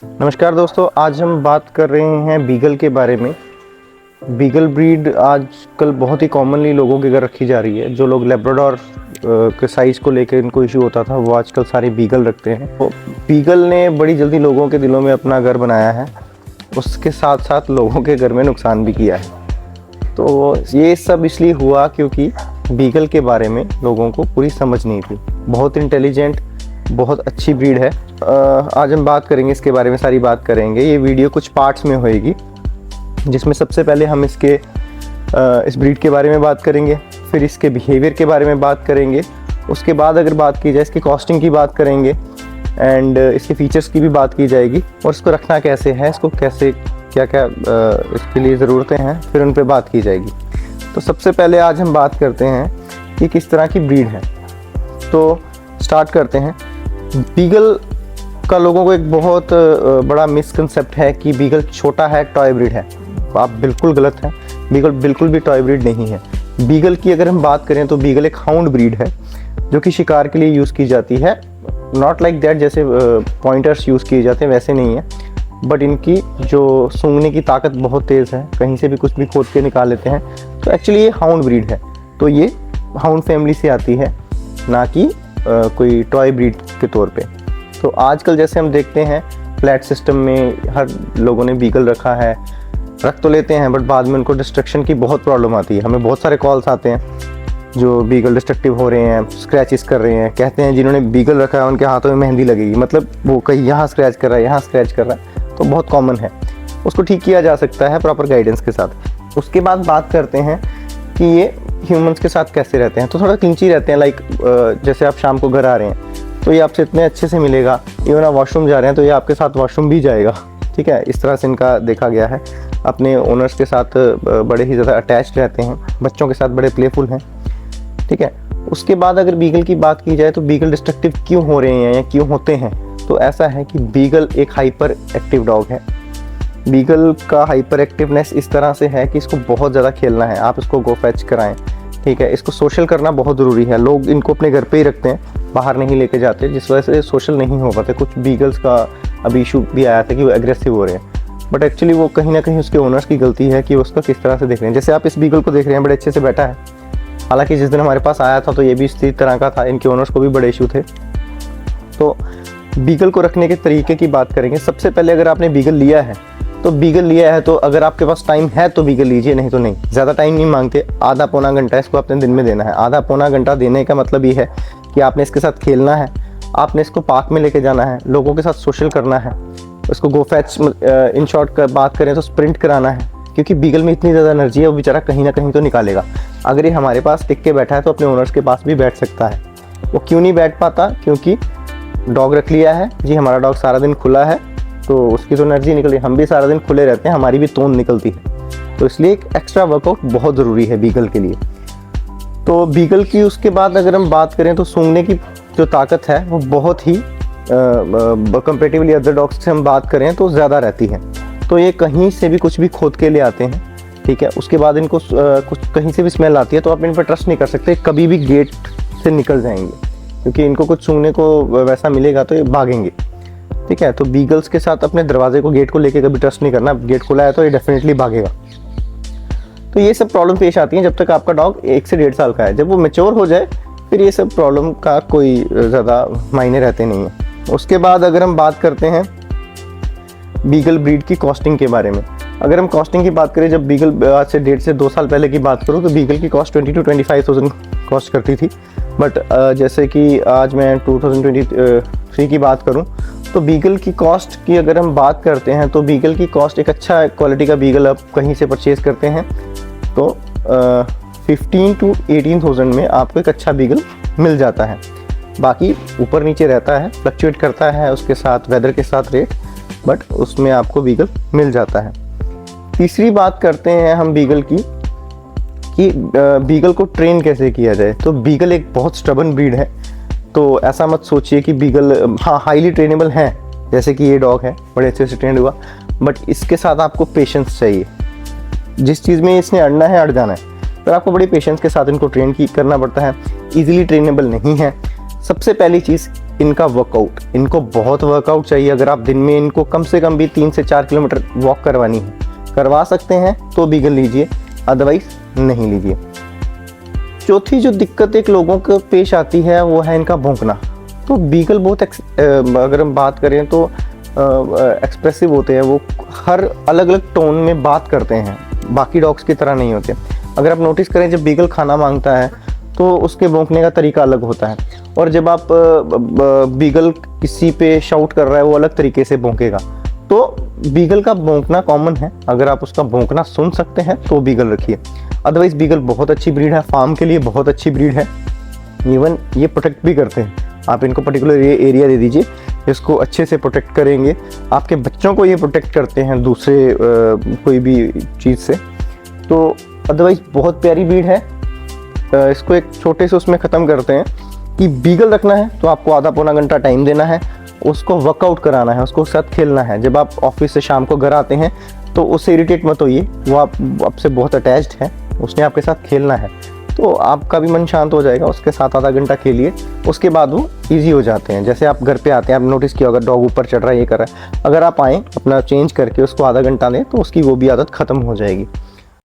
नमस्कार दोस्तों, आज हम बात कर रहे हैं बीगल के बारे में। बीगल ब्रीड आजकल बहुत ही कॉमनली लोगों के घर रखी जा रही है। जो लोग लेब्राडोर के साइज़ को लेकर इनको इशू होता था, वो आजकल सारे बीगल रखते हैं। तो बीगल ने बड़ी जल्दी लोगों के दिलों में अपना घर बनाया है, उसके साथ साथ लोगों के घर में नुकसान भी किया है। तो ये सब इसलिए हुआ क्योंकि बीगल के बारे में लोगों को पूरी समझ नहीं थी। बहुत इंटेलिजेंट, बहुत अच्छी ब्रीड है। आज हम बात करेंगे इसके बारे में, सारी बात करेंगे। ये वीडियो कुछ पार्ट्स में होएगी, जिसमें सबसे पहले हम इस ब्रीड के बारे में बात करेंगे, फिर इसके बिहेवियर के बारे में बात करेंगे, उसके बाद अगर बात की जाए इसकी कॉस्टिंग की बात करेंगे एंड इसके फीचर्स की भी बात की जाएगी, और इसको रखना कैसे है, इसको कैसे क्या क्या इसके लिए ज़रूरतें हैं, फिर उन पर बात की जाएगी। तो सबसे पहले आज हम बात करते हैं कि किस तरह की ब्रीड है। तो स्टार्ट करते हैं। बीगल का लोगों को एक बहुत बड़ा मिसकंसेप्ट है कि बीगल छोटा है, टॉय ब्रीड है। आप बिल्कुल गलत हैं। बीगल बिल्कुल भी टॉय ब्रीड नहीं है। बीगल की अगर हम बात करें तो बीगल एक हाउंड ब्रीड है जो कि शिकार के लिए यूज़ की जाती है। नॉट लाइक दैट जैसे पॉइंटर्स यूज़ किए जाते हैं, वैसे नहीं है। बट इनकी जो सूंघने की ताकत बहुत तेज़ है, कहीं से भी कुछ भी खोद के निकाल लेते हैं। तो एक्चुअली ये हाउंड ब्रीड है। तो ये हाउंड फैमिली से आती है, ना कि कोई टॉय ब्रीड के तौर पे। तो आजकल जैसे हम देखते हैं फ्लैट सिस्टम में हर लोगों ने बीगल रखा है, रख तो लेते हैं, बट बाद में उनको डिस्ट्रक्शन की बहुत प्रॉब्लम आती है। हमें बहुत सारे कॉल्स आते हैं जो बीगल डिस्ट्रक्टिव हो रहे हैं, स्क्रैचेस कर रहे हैं। कहते हैं जिन्होंने बीगल रखा है उनके हाथों में मेहंदी लगेगी, मतलब वो कहीं यहाँ स्क्रैच कर रहा है, यहाँ स्क्रैच कर रहा है। तो बहुत कॉमन है, उसको ठीक किया जा सकता है प्रॉपर गाइडेंस के साथ। उसके बाद बात करते हैं कि ये ह्यूमंस के साथ कैसे रहते हैं। तो थोड़ा क्लिंची रहते हैं। लाइक जैसे आप शाम को घर आ रहे हैं तो ये आपसे इतने अच्छे से मिलेगा। इवन आप वॉशरूम जा रहे हैं तो ये आपके साथ वॉशरूम भी जाएगा। ठीक है, इस तरह से इनका देखा गया है। अपने ओनर्स के साथ बड़े ही ज़्यादा अटैच्ड रहते हैं, बच्चों के साथ बड़े प्लेफुल हैं। ठीक है, उसके बाद अगर बीगल की बात की जाए तो बीगल डिस्ट्रक्टिव क्यों हो रहे हैं या क्यों होते हैं, तो ऐसा है कि बीगल एक हाइपर एक्टिव डॉग है। बीगल का हाइपर एक्टिवनेस इस तरह से है कि इसको बहुत ज़्यादा खेलना है। आप इसको गो फैच कराएं। ठीक है, इसको सोशल करना बहुत ज़रूरी है। लोग इनको अपने घर पे ही रखते हैं, बाहर नहीं लेके जाते, जिस वजह से सोशल नहीं हो पाते। कुछ बीगल्स का अभी इशू भी आया था कि वो एग्रेसिव हो रहे हैं, बट एक्चुअली वो कहीं ना कहीं उसके ओनर्स की गलती है कि उसका किस तरह से देख रहे हैं। जैसे आप इस बीगल को देख रहे हैं, बड़े अच्छे से बैठा है। हालांकि जिस दिन हमारे पास आया था तो ये भी इसी तरह का था, इनके ओनर्स को भी बड़े इशू थे। तो बीगल को रखने के तरीके की बात करेंगे। सबसे पहले अगर आपने बीगल लिया है तो अगर आपके पास टाइम है तो बीगल लीजिए, नहीं तो नहीं। ज़्यादा टाइम नहीं मांगते, आधा पौना घंटा इसको अपने दिन में देना है। आधा पौना घंटा देने का मतलब ये है कि आपने इसके साथ खेलना है, आपने इसको पार्क में लेके जाना है, लोगों के साथ सोशल करना है, उसको गो फैच, इन शॉर्ट का बात करें तो स्प्रिंट कराना है। क्योंकि बीगल में इतनी ज़्यादा एनर्जी है, वो बेचारा कहीं ना कहीं तो निकालेगा। अगर ये हमारे पास टिक के बैठा है तो अपने ओनर्स के पास भी बैठ सकता है। वो क्यों नहीं बैठ पाता? क्योंकि डॉग रख लिया है जी, हमारा डॉग सारा दिन खुला है, तो उसकी तो एनर्जी निकली। हम भी सारा दिन खुले रहते हैं, हमारी भी तोंद निकलती है। तो इसलिए एक एक्स्ट्रा वर्कआउट बहुत ज़रूरी है बीगल के लिए। तो बीगल की उसके बाद अगर हम बात करें तो सूंघने की जो ताकत है वो बहुत ही कंपेरेटिवली अदर डॉग्स से हम बात करें तो ज़्यादा रहती है। तो ये कहीं से भी कुछ भी खोद के ले आते हैं। ठीक है, उसके बाद इनको कुछ कहीं से भी स्मेल आती है तो आप इन पर ट्रस्ट नहीं कर सकते, कभी भी गेट से निकल जाएंगे, क्योंकि इनको कुछ सूंघने को वैसा मिलेगा तो ये भागेंगे। ठीक है, तो बीगल्स के साथ अपने दरवाजे को, गेट को लेके कभी ट्रस्ट नहीं करना। गेट खुला है तो ये डेफिनेटली भागेगा। तो ये सब प्रॉब्लम पेश आती हैं जब तक आपका डॉग 1 से 1.5 साल का है। जब वो मैच्योर हो जाए फिर ये सब प्रॉब्लम का कोई ज़्यादा मायने रहते नहीं है। उसके बाद अगर हम बात करते हैं बीगल ब्रीड की कॉस्टिंग के बारे में। अगर हम कॉस्टिंग की बात करें, जब बीगल आज से 1.5 से 2 साल पहले की बात करूँ तो बीगल की कॉस्ट 20 to 25,000 कॉस्ट करती थी। बट जैसे कि आज मैं 2023 की बात करूं तो बीगल की कॉस्ट की अगर हम बात करते हैं तो बीगल की कॉस्ट, एक अच्छा क्वालिटी का बीगल आप कहीं से परचेज़ करते हैं तो 15 to 18,000 में आपको एक अच्छा बीगल मिल जाता है। बाकी ऊपर नीचे रहता है, फ्लक्चुएट करता है उसके साथ वेदर के साथ रेट, बट उसमें आपको बीगल मिल जाता है। तीसरी बात करते हैं हम बीगल की कि बीगल को ट्रेन कैसे किया जाए। तो बीगल एक बहुत स्टबन ब्रीड है, तो ऐसा मत सोचिए कि बीगल हाईली ट्रेनेबल है, जैसे कि ये डॉग है बड़े अच्छे से ट्रेंड हुआ, बट इसके साथ आपको पेशेंस चाहिए। जिस चीज़ में इसने अड़ना है अड़ जाना है, तो आपको बड़ी पेशेंस के साथ इनको ट्रेन करना पड़ता है। ईजिली ट्रेनेबल नहीं है। सबसे पहली चीज़ इनका वर्कआउट, इनको बहुत वर्कआउट चाहिए। अगर आप दिन में इनको कम से कम भी 3 से 4 किलोमीटर वॉक करवानी है, करवा सकते हैं तो बीगल लीजिए, अदरवाइज नहीं लीजिए। चौथी जो दिक्कत एक लोगों को पेश आती है वो है इनका भौंकना। तो बीगल बहुत अगर हम बात करें तो एक्सप्रेसिव होते हैं, वो हर अलग अलग टोन में बात करते हैं, बाकी डॉग्स की तरह नहीं होते। अगर आप नोटिस करें जब बीगल खाना मांगता है तो उसके भौंकने का तरीका अलग होता है, और जब आप बीगल किसी पे शाउट कर रहा है वो अलग तरीके से भौंकेगा। तो बीगल का भौंकना कॉमन है, अगर आप उसका भौंकना सुन सकते हैं तो बीगल रखिए। अदरवाइज बीगल बहुत अच्छी ब्रीड है, फार्म के लिए बहुत अच्छी ब्रीड है, इवन ये प्रोटेक्ट भी करते हैं। आप इनको पर्टिकुलर एरिया दे दीजिए, इसको अच्छे से प्रोटेक्ट करेंगे। आपके बच्चों को ये प्रोटेक्ट करते हैं दूसरे कोई भी चीज़ से। तो अदरवाइज बहुत प्यारी ब्रीड है। इसको एक छोटे से उसमें ख़त्म करते हैं कि बीगल रखना है तो आपको आधा पौना घंटा टाइम देना है, उसको वर्कआउट कराना है, उसको साथ खेलना है। जब आप ऑफिस से शाम को घर आते हैं तो उससे इरिटेट मत होइए, वो आपसे बहुत अटैच्ड है, उसने आपके साथ खेलना है, तो आपका भी मन शांत हो जाएगा। उसके साथ आधा घंटा खेलिए, उसके बाद वो ईजी हो जाते हैं। जैसे आप घर पे आते हैं, आप नोटिस किया अगर डॉग ऊपर चढ़ रहा है, ये कर रहा है, अगर आप आएँ अपना चेंज करके उसको आधा घंटा दें तो उसकी वो भी आदत ख़त्म हो जाएगी।